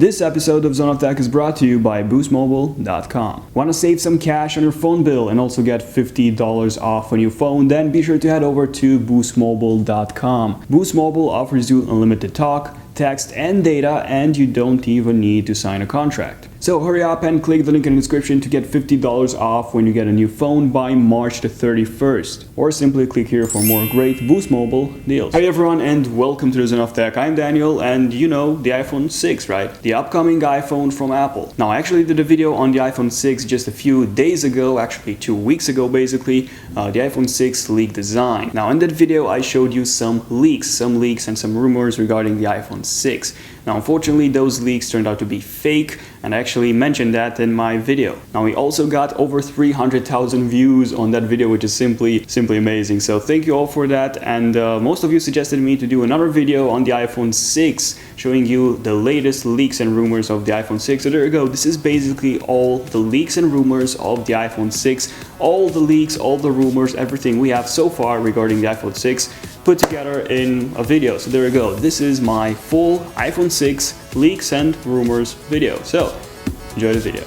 This episode of Zone of Tech is brought to you by boostmobile.com. Want to save some cash on your phone bill and also get $50 off on your phone? Then be sure to head over to boostmobile.com. Boost Mobile offers you unlimited talk, text, and data, and you don't even need to sign a contract. So hurry up and click the link in the description to get $50 off when you get a new phone by March the 31st. Or simply click here for more great Boost Mobile deals. Hey everyone, and welcome to the Zone of Tech. I'm Daniel, and you know the iPhone 6, right? The upcoming iPhone from Apple. Now I actually did a video on the iPhone 6 just a few days ago, actually 2 weeks ago basically, the iPhone 6 leak design. Now in that video I showed you some leaks and some rumors regarding the iPhone 6. Now unfortunately those leaks turned out to be fake, and I actually mentioned that in my video. Now we also got over 300,000 views on that video, which is simply amazing. So thank you all for that, and most of you suggested me to do another video on the iPhone 6 showing you the latest leaks and rumors of the iPhone 6. So there you go, this is basically all the leaks and rumors of the iPhone 6, all the leaks, all the rumors, everything we have so far regarding the iPhone 6 put together in a video. So there you go, this is my full iPhone 6 leaks and rumors video. So enjoy the video.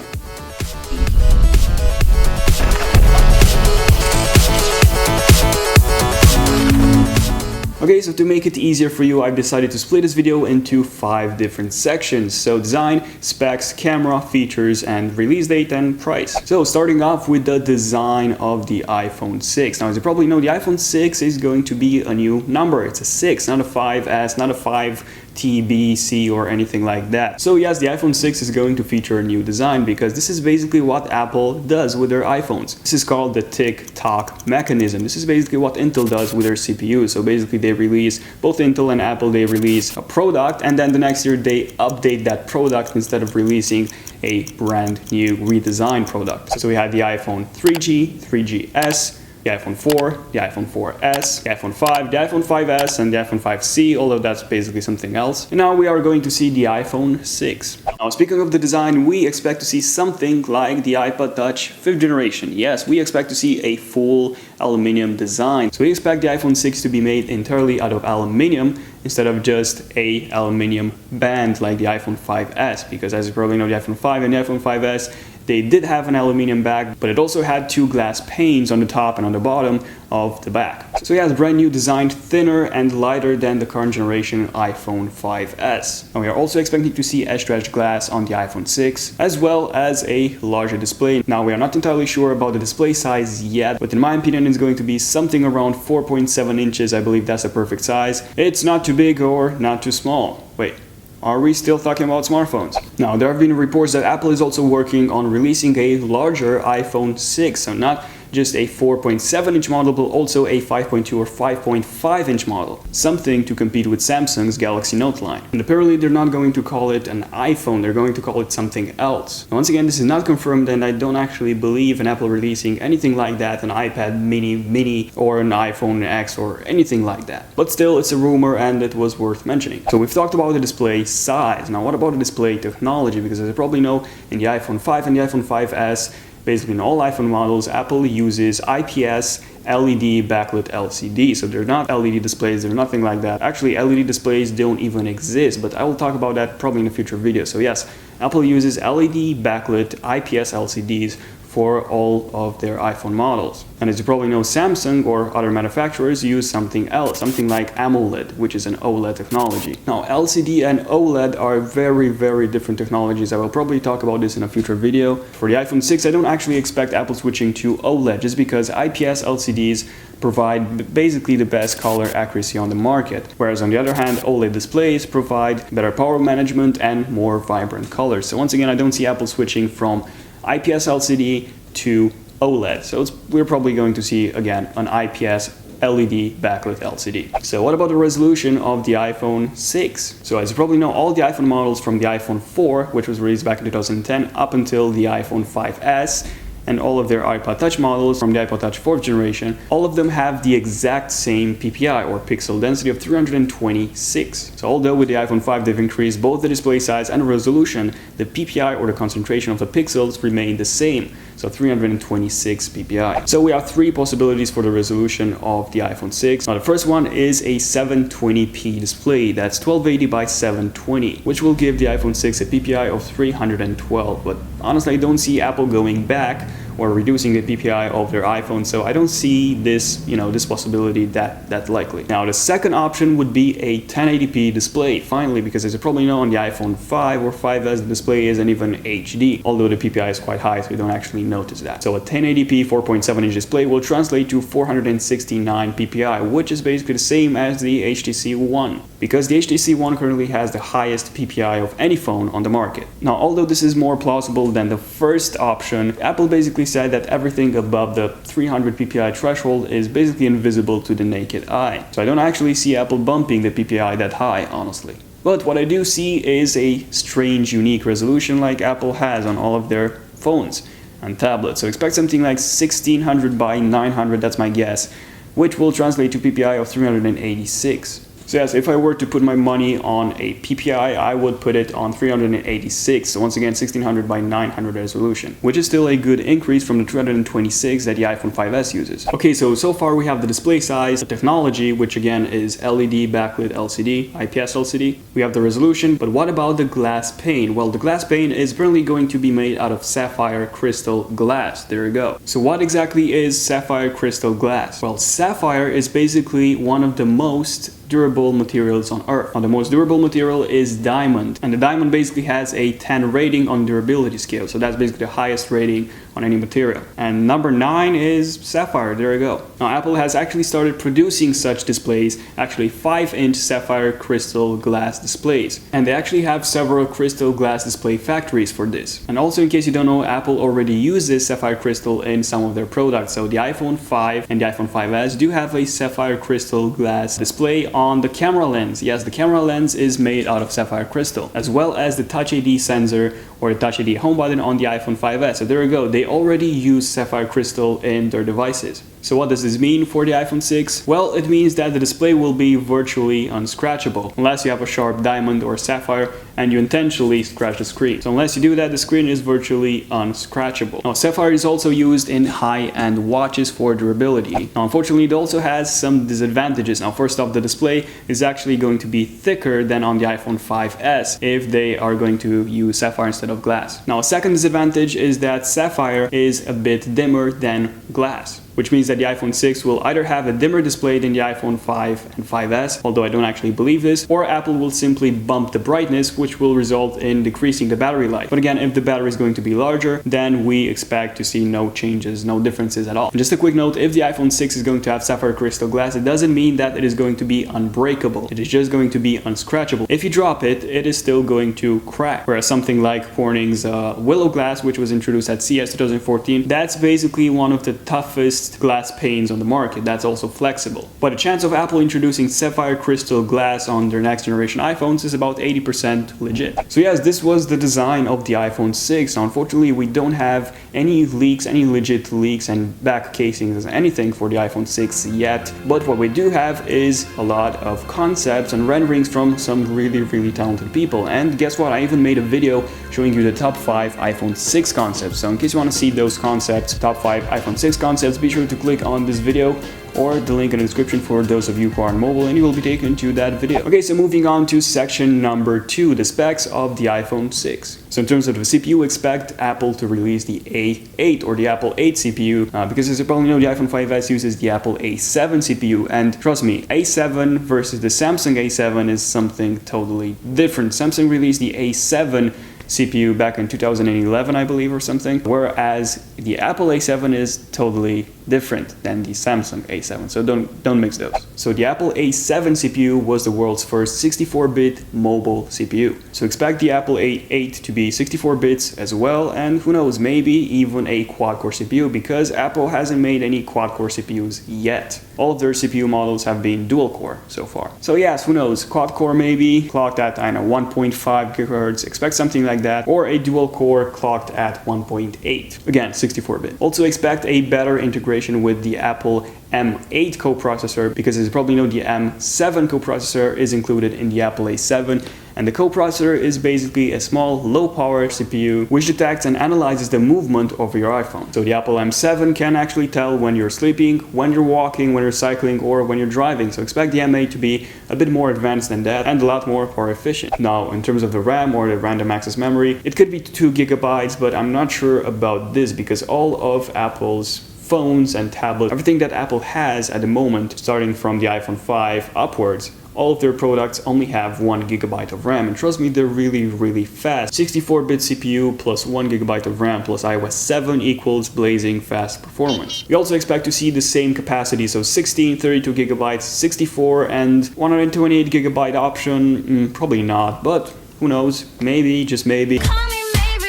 Okay, so to make it easier for you, I've decided to split this video into 5 different sections. So design, specs, camera, features, and release date and price. So starting off with the design of the iPhone 6. Now as you probably know, the iPhone 6 is going to be a new number. It's a 6, not a 5S, not a 5TBC or anything like that. So yes, the iPhone 6 is going to feature a new design because this is basically what Apple does with their iPhones. This is called the tick-tock mechanism. This is basically what Intel does with their CPU. So basically they release, both Intel and Apple, they release a product, and then the next year they update that product instead of releasing a brand new redesigned product. So we had the iPhone 3G, 3GS, the iPhone 4, the iPhone 4S, the iPhone 5, the iPhone 5S, and the iPhone 5C, although that's basically something else. And now we are going to see the iPhone 6. Now speaking of the design, we expect to see something like the iPod Touch 5th generation. Yes, we expect to see a full aluminum design. So we expect the iPhone 6 to be made entirely out of aluminum instead of just a aluminum band like the iPhone 5S, because as you probably know, the iPhone 5 and the iPhone 5S, they did have an aluminum back, but it also had 2 glass panes on the top and on the bottom of the back. So it has brand new design, thinner and lighter than the current generation iPhone 5S. And we are also expecting to see edge-to-edge glass on the iPhone 6, as well as a larger display. Now we are not entirely sure about the display size yet, but in my opinion it's going to be something around 4.7 inches. I believe that's the perfect size. It's not too big or not too small. Wait. Are we still talking about smartphones? Now, there have been reports that Apple is also working on releasing a larger iPhone 6, so not just a 4.7-inch model, but also a 5.2 or 5.5-inch model, something to compete with Samsung's Galaxy Note line. And apparently they're not going to call it an iPhone, they're going to call it something else. Now, once again, this is not confirmed, and I don't actually believe in Apple releasing anything like that, an iPad mini, or an iPhone X, or anything like that. But still, it's a rumor, and it was worth mentioning. So we've talked about the display size. Now, what about the display technology? Because as you probably know, in the iPhone 5 and the iPhone 5S, basically in all iPhone models, Apple uses IPS LED backlit LCD. So they're not LED displays, they're nothing like that. Actually, LED displays don't even exist, but I will talk about that probably in a future video. So yes, Apple uses LED backlit IPS LCDs for all of their iPhone models. And as you probably know, Samsung or other manufacturers use something else, something like AMOLED, which is an OLED technology. Now, LCD and OLED are very different technologies. I will probably talk about this in a future video. For the iPhone 6, I don't actually expect Apple switching to OLED, just because IPS LCDs provide basically the best color accuracy on the market, whereas on the other hand, OLED displays provide better power management and more vibrant colors. So once again, I don't see Apple switching from IPS LCD to OLED. So we're probably going to see, again, an IPS LED backlit LCD. So what about the resolution of the iPhone 6? So as you probably know, all the iPhone models from the iPhone 4, which was released back in 2010, up until the iPhone 5S, and all of their iPod Touch models from the iPod Touch 4th generation, all of them have the exact same PPI or pixel density of 326. So although with the iPhone 5 they've increased both the display size and resolution, the PPI or the concentration of the pixels remain the same. So 326 PPI. So we have three possibilities for the resolution of the iPhone 6. Now the first one is a 720p display. That's 1280 by 720, which will give the iPhone 6 a PPI of 312. But honestly, I don't see Apple going back or reducing the PPI of their iPhone, so I don't see this, this possibility that likely. Now the second option would be a 1080p display, finally, because as you probably know, on the iPhone 5 or 5S the display isn't even HD, although the PPI is quite high, so you don't actually notice that. So a 1080p 4.7-inch display will translate to 469 PPI, which is basically the same as the HTC One, because the HTC One currently has the highest PPI of any phone on the market. Now, although this is more plausible than the first option, Apple basically said that everything above the 300 PPI threshold is basically invisible to the naked eye. So I don't actually see Apple bumping the PPI that high, honestly. But what I do see is a strange, unique resolution like Apple has on all of their phones and tablets. So expect something like 1600 by 900, that's my guess, which will translate to PPI of 386. So yes, if I were to put my money on a PPI, I would put it on 386. So once again, 1600 by 900 resolution, which is still a good increase from the 326 that the iPhone 5S uses. Okay, so far we have the display size, the technology, which again is LED backlit LCD, IPS LCD. We have the resolution, but what about the glass pane? Well, the glass pane is apparently going to be made out of sapphire crystal glass. There you go. So what exactly is sapphire crystal glass? Well, sapphire is basically one of the most durable materials on Earth. Now, the most durable material is diamond, and the diamond basically has a 10 rating on durability scale, so that's basically the highest rating on any material. And number 9 is sapphire. There you go. Now, Apple has actually started producing such displays, actually 5-inch sapphire crystal glass displays, and they actually have several crystal glass display factories for this. And also, in case you don't know, Apple already uses sapphire crystal in some of their products. So the iPhone 5 and the iPhone 5S do have a sapphire crystal glass display on the camera lens. Yes, the camera lens is made out of sapphire crystal, as well as the Touch ID sensor or the Touch ID home button on the iPhone 5S. So there you go. They already use sapphire crystal in their devices. So what does this mean for the iPhone 6? Well, it means that the display will be virtually unscratchable, unless you have a sharp diamond or sapphire and you intentionally scratch the screen. So unless you do that, the screen is virtually unscratchable. Now, sapphire is also used in high-end watches for durability. Now, unfortunately, it also has some disadvantages. Now, first off, the display is actually going to be thicker than on the iPhone 5S if they are going to use sapphire instead of glass. Now, a second disadvantage is that sapphire is a bit dimmer than glass, which means that the iPhone 6 will either have a dimmer display than the iPhone 5 and 5S, although I don't actually believe this, or Apple will simply bump the brightness, which will result in decreasing the battery life. But again, if the battery is going to be larger, then we expect to see no changes, no differences at all. And just a quick note, if the iPhone 6 is going to have sapphire crystal glass, it doesn't mean that it is going to be unbreakable. It is just going to be unscratchable. If you drop it, it is still going to crack. Whereas something like Corning's Willow Glass, which was introduced at CES 2014, that's basically one of the toughest glass panes on the market. That's also flexible. But the chance of Apple introducing sapphire crystal glass on their next generation iPhones is about 80% legit. So yes, this was the design of the iPhone 6. Now, unfortunately, we don't have any leaks, any legit leaks and back casings, anything for the iPhone 6 yet. But what we do have is a lot of concepts and renderings from some really talented people. And guess what? I even made a video showing you the top 5 iPhone 6 concepts. So in case you want to see those concepts, top 5 iPhone 6 concepts, be sure to click on this video or the link in the description for those of you who are on mobile, and you will be taken to that video. Okay, so moving on to section number 2, the specs of the iPhone 6. So in terms of the CPU, expect Apple to release the A8 or the Apple 8 CPU, because as you probably know, the iPhone 5S uses the Apple A7 CPU, and trust me, A7 versus the Samsung A7 is something totally different. Samsung released the A7 CPU back in 2011, I believe, or something, whereas the Apple A7 is totally different than the Samsung A7, so don't mix those. So the Apple A7 CPU was the world's first 64-bit mobile CPU. So expect the Apple A8 to be 64 bits as well, and who knows, maybe even a quad-core CPU, because Apple hasn't made any quad-core CPUs yet. All of their CPU models have been dual-core so far. So yes, who knows, quad-core maybe, clocked at, 1.5 GHz, expect something like that, or a dual-core clocked at 1.8. Again, 64-bit. Also expect a better integration with the Apple M8 coprocessor, because as you probably know, the M7 coprocessor is included in the Apple A7, and the coprocessor is basically a small low-power CPU which detects and analyzes the movement of your iPhone. So the Apple M7 can actually tell when you're sleeping, when you're walking, when you're cycling, or when you're driving. So expect the M8 to be a bit more advanced than that and a lot more power efficient. Now, in terms of the RAM or the random access memory, it could be 2 GB, but I'm not sure about this because all of Apple's phones and tablets, everything that Apple has at the moment, starting from the iPhone 5 upwards, all of their products only have 1 GB of RAM, and trust me, they're really fast. 64-bit CPU plus 1 GB of RAM plus iOS 7 equals blazing fast performance. We also expect to see the same capacity, so 16, 32 GB, 64, and 128 GB option, probably not, but who knows, maybe, just maybe.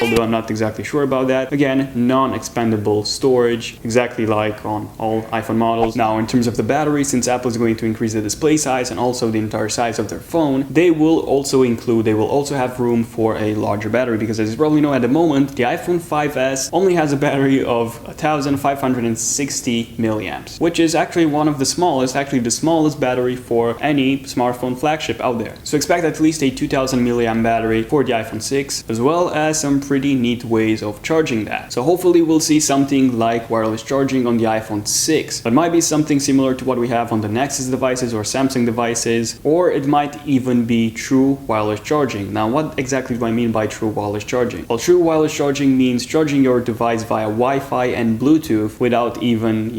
Although I'm not exactly sure about that. Again, non-expandable storage, exactly like on all iPhone models. Now, in terms of the battery, since Apple is going to increase the display size and also the entire size of their phone, they will also have room for a larger battery, because as you probably know, at the moment, the iPhone 5S only has a battery of 1,560 milliamps, which is actually one of the smallest, actually the smallest battery for any smartphone flagship out there. So expect at least a 2,000 milliamp battery for the iPhone 6, as well as some pretty neat ways of charging that. So hopefully we'll see something like wireless charging on the iPhone 6. It might be something similar to what we have on the Nexus devices or Samsung devices, or it might even be true wireless charging. Now, what exactly do I mean by true wireless charging? Well, true wireless charging means charging your device via Wi-Fi and Bluetooth without even,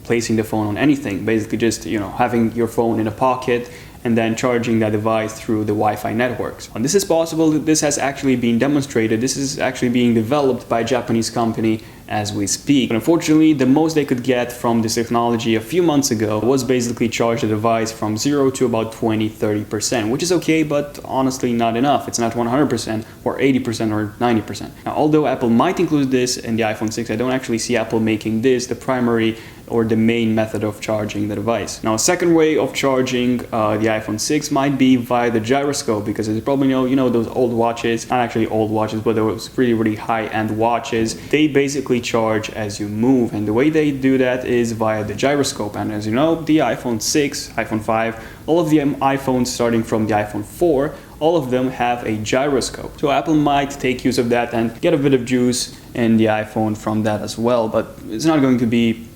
placing the phone on anything. Basically just, having your phone in a pocket and then charging that device through the Wi-Fi networks. And this is possible. This has actually been demonstrated. This is actually being developed by a Japanese company as we speak. But unfortunately, the most they could get from this technology a few months ago was basically charge the device from 0 to about 20-30%, which is okay, but honestly not enough. It's not 100% or 80% or 90%. Now, although Apple might include this in the iPhone 6, I don't actually see Apple making this the primary or the main method of charging the device. Now, a second way of charging the iPhone 6 might be via the gyroscope, because as you probably know, those old watches, not actually old watches, but those really high-end watches, they basically charge as you move, and the way they do that is via the gyroscope. And as you know, the iPhone 6, iPhone 5, all of the iPhones starting from the iPhone 4, all of them have a gyroscope. So Apple might take use of that and get a bit of juice in the iPhone from that as well, but it's not going to be,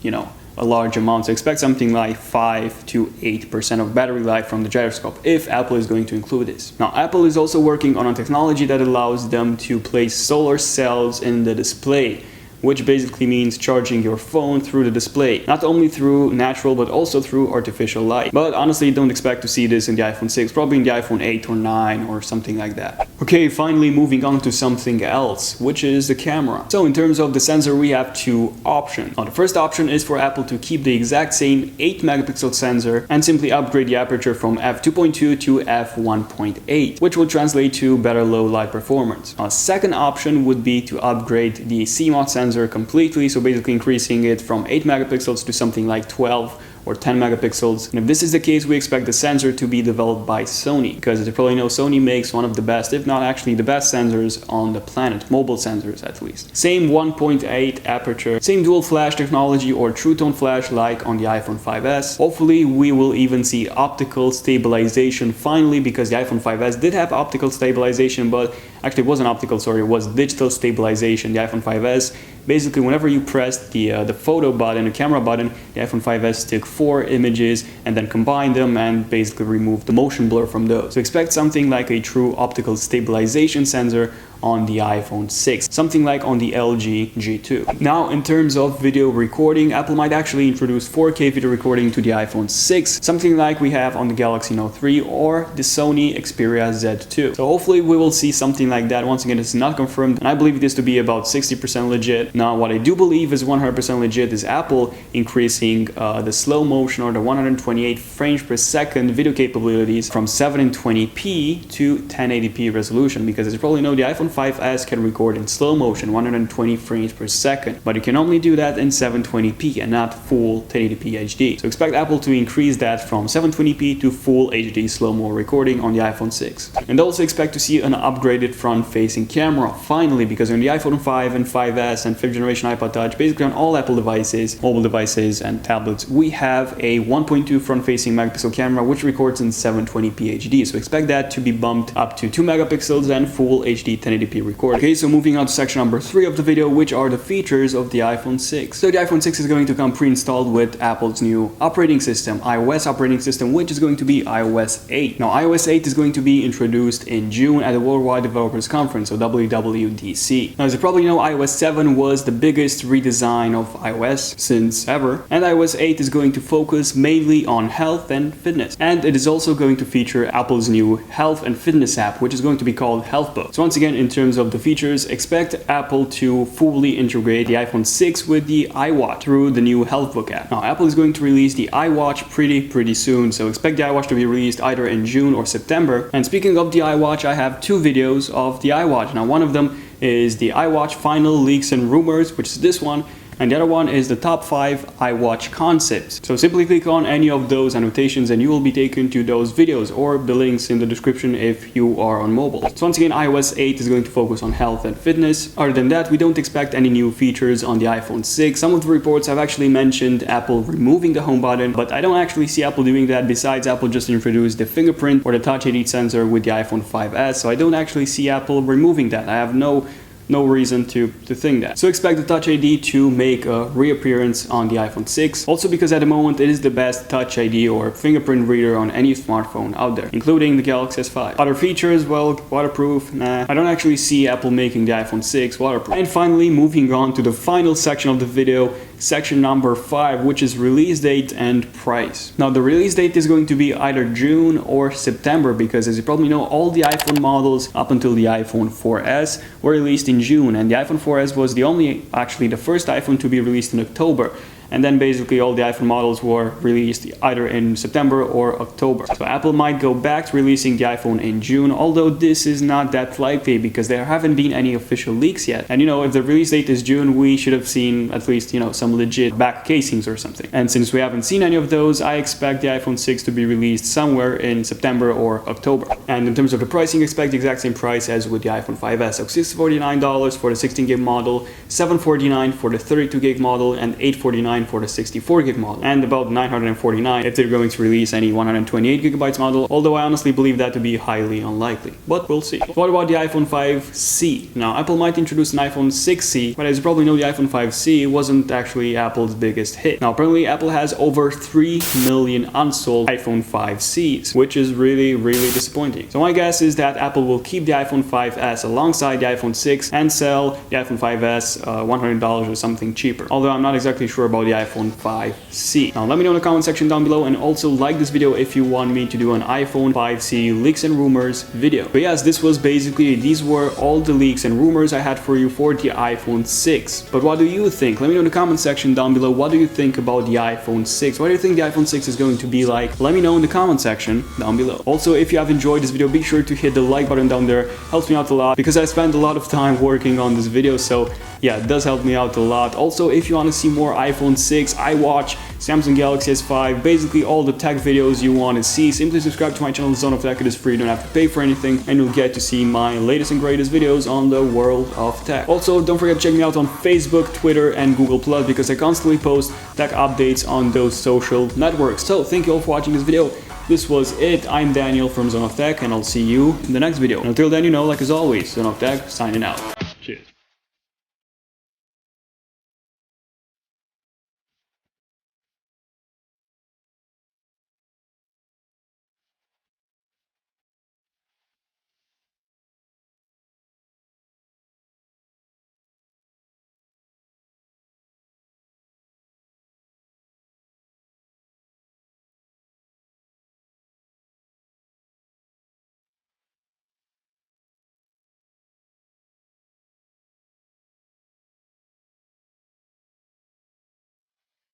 a large amount. So expect something like 5 to 8% of battery life from the gyroscope if Apple is going to include this. Now, Apple is also working on a technology that allows them to place solar cells in the display, which basically means charging your phone through the display, not only through natural but also through artificial light. But honestly, don't expect to see this in the iPhone 6, probably in the iPhone 8 or 9 or something like that. Okay, finally moving on to something else, which is the camera. So in terms of the sensor, we have two options. Now, the first option is for Apple to keep the exact same 8 megapixel sensor and simply upgrade the aperture from f2.2 to f1.8, which will translate to better low light performance. Now, a second option would be to upgrade the CMOS sensor completely, so basically increasing it from 8 megapixels to something like 12 or 10 megapixels. And if this is the case, we expect the sensor to be developed by Sony, because as you probably know, Sony makes one of the best, if not actually the best sensors on the planet, mobile sensors at least. Same 1.8 aperture, same dual flash technology or true tone flash like on the iPhone 5S. Hopefully we will even see optical stabilization finally, because the iPhone 5S did have optical stabilization, but actually it wasn't optical, sorry, it was digital stabilization. The iPhone 5S, basically whenever you pressed the photo button, the camera button, the iPhone 5S took 4 images and then combined them and basically removed the motion blur from those. So expect something like a true optical stabilization sensor on the iPhone 6, something like on the LG G2. Now, in terms of video recording, Apple might actually introduce 4K video recording to the iPhone 6, something like we have on the Galaxy Note 3 or the Sony Xperia Z2. So hopefully we will see something like that. Once again, it's not confirmed, and I believe this to be about 60% legit. Now, what I do believe is 100% legit is Apple increasing the slow motion or the 128 frames per second video capabilities from 720p to 1080p resolution, because as you probably know, the iPhone 5S can record in slow motion 120 frames per second, but you can only do that in 720p and not full 1080p HD. So expect Apple to increase that from 720p to full HD slow-mo recording on the iPhone 6. And also expect to see an upgraded front-facing camera, finally, because on the iPhone 5 and 5S and 5th generation iPod Touch, basically on all Apple devices, mobile devices and tablets, we have a 1.2 front-facing megapixel camera which records in 720p HD. So expect that to be bumped up to 2 megapixels and full HD 1080p record. Okay, so moving on to section number 3 of the video, which are the features of the iPhone 6. So the iPhone 6 is going to come pre-installed with Apple's new operating system, iOS operating system, which is going to be iOS 8. Now, iOS 8 is going to be introduced in June at the Worldwide Developers Conference, or WWDC. Now, as you probably know, iOS 7 was the biggest redesign of iOS since ever, and iOS 8 is going to focus mainly on health and fitness. And it is also going to feature Apple's new health and fitness app, which is going to be called HealthBook. So once again, in terms of the features, expect Apple to fully integrate the iPhone 6 with the iWatch through the new HealthBook app. Now, Apple is going to release the iWatch pretty soon, so expect the iWatch to be released either in June or September. And speaking of the iWatch, I have 2 videos of the iWatch. Now, one of them is the iWatch Final Leaks and Rumors, which is this one, and the other one is the top 5 iWatch concepts. So simply click on any of those annotations and you will be taken to those videos, or the links in the description if you are on mobile. So once again, iOS 8 is going to focus on health and fitness. Other than that, we don't expect any new features on the iPhone 6. Some of the reports have actually mentioned Apple removing the home button, but I don't actually see Apple doing that. Besides, Apple just introduced the fingerprint or the Touch ID sensor with the iPhone 5S, so I don't actually see Apple removing that. I have no reason to think that. So expect the Touch ID to make a reappearance on the iPhone 6, also because at the moment it is the best Touch ID or fingerprint reader on any smartphone out there, including the Galaxy S5. Other features, well, waterproof, nah. I don't actually see Apple making the iPhone 6 waterproof. And finally, moving on to the final section of the video, section number 5, which is release date and price. Now, the release date is going to be either June or September, because as you probably know, all the iPhone models up until the iPhone 4S were released in June, and the iPhone 4S was the first iPhone to be released in October. And then basically all the iPhone models were released either in September or October. So Apple might go back to releasing the iPhone in June, although this is not that likely because there haven't been any official leaks yet. And if the release date is June, we should have seen at least, some legit back casings or something. And since we haven't seen any of those, I expect the iPhone 6 to be released somewhere in September or October. And in terms of the pricing, expect the exact same price as with the iPhone 5S. So $649 for the 16 gig model, $749 for the 32 gig model, and $849 for the 64 gig model, and about $949 if they're going to release any 128 gigabytes model, although I honestly believe that to be highly unlikely, but we'll see. What about the iPhone 5C? Now, Apple might introduce an iPhone 6C, but as you probably know, the iPhone 5C wasn't actually Apple's biggest hit. Now, apparently Apple has over 3 million unsold iPhone 5Cs, which is really disappointing. So my guess is that Apple will keep the iPhone 5S alongside the iPhone 6 and sell the iPhone 5S $100 or something cheaper, although I'm not exactly sure about the iPhone 5C. Now let me know in the comment section down below, and also like this video if you want me to do an iPhone 5C leaks and rumors video. But yes, these were all the leaks and rumors I had for you for the iPhone 6. But what do you think? Let me know in the comment section down below. What do you think about the iPhone 6? What do you think the iPhone 6 is going to be like? Let me know in the comment section down below. Also, if you have enjoyed this video, be sure to hit the like button down there. Helps me out a lot because I spent a lot of time working on this video, so yeah, it does help me out a lot. Also, if you want to see more iPhone 6, iWatch, Samsung Galaxy S5, basically all the tech videos you want to see, simply subscribe to my channel, Zone of Tech. It is free, you don't have to pay for anything, and you'll get to see my latest and greatest videos on the world of tech. Also, don't forget to check me out on Facebook, Twitter, and Google+, because I constantly post tech updates on those social networks. So, thank you all for watching this video. This was it. I'm Daniel from Zone of Tech, and I'll see you in the next video. And until then, like as always, Zone of Tech signing out.